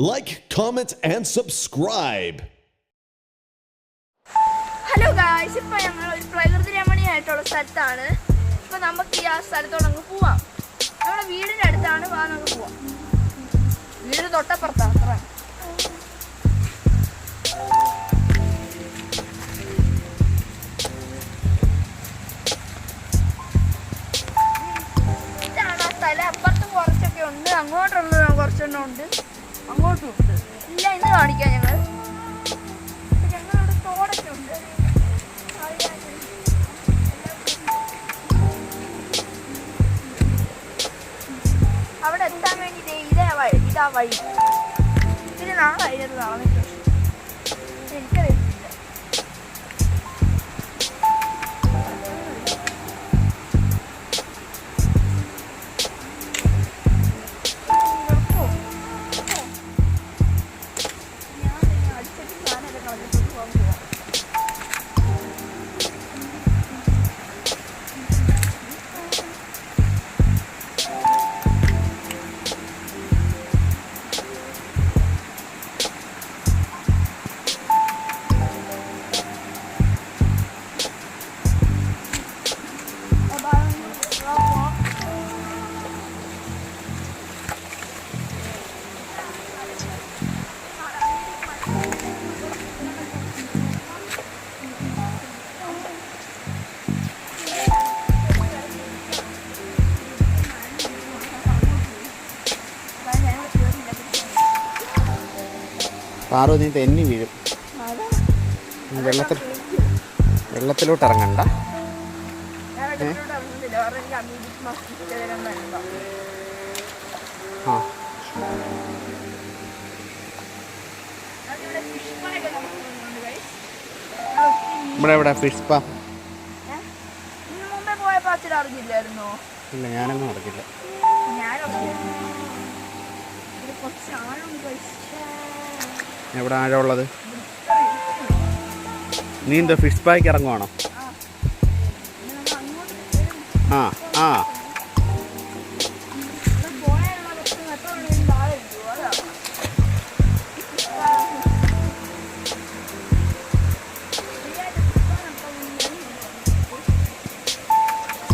Like, comment, and subscribe. Hello guys, ഇപ്പോൾ ഞങ്ങൾ ഒരു പ്രകൃതി രമണീയമായിട്ടുള്ള സ്ഥലത്താണ്. ഇപ്പോൾ നമുക്ക് ഈ ആ സ്ഥലത്തോട് അങ്ങ് പോവാം. നമ്മുടെ വീടിൻ്റെ അടുത്താണ്. നമുക്ക് പോവാം. വീട് തൊട്ടപ്പുറത്താണ്. അത്ര ഇതാണ് ആ സ്ഥലം. അപ്പുറത്തും കുറച്ചൊക്കെ ഉണ്ട്, അങ്ങോട്ടുള്ള കുറച്ചെണ്ണം ഉണ്ട്, അങ്ങോട്ടും ഉണ്ട്. ഇല്ല, ഇന്ന് കാണിക്കാം ഞങ്ങൾ. ഞങ്ങളിവിടെ തോടൊക്കെ ഉണ്ട്. അവിടെ എത്താൻ വേണ്ടി ഇതാ വഴി. ഇതിന് നാളായിരുന്നു നടന്നിട്ട്, എനിക്കറിയത്തില്ല. പാറു നീ തെന്നി വീഴും. വെള്ളത്തിലോട്ട് ഇറങ്ങണ്ട. ആ ഇവിടെ എവിടെ ഫിഷ് പാ? ഇല്ല, ഞാനൊന്നും നടക്കില്ല. എവിടെ ആഴമുള്ളത്? നീ എന്താ ഫിഷ് പായ്ക്ക് ഇറങ്ങുവാണോ? ആ ആ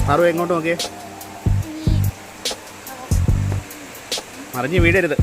പാറു എങ്ങോട്ട് നോക്കിയേ? മറിഞ്ഞ് വീഴരുത്.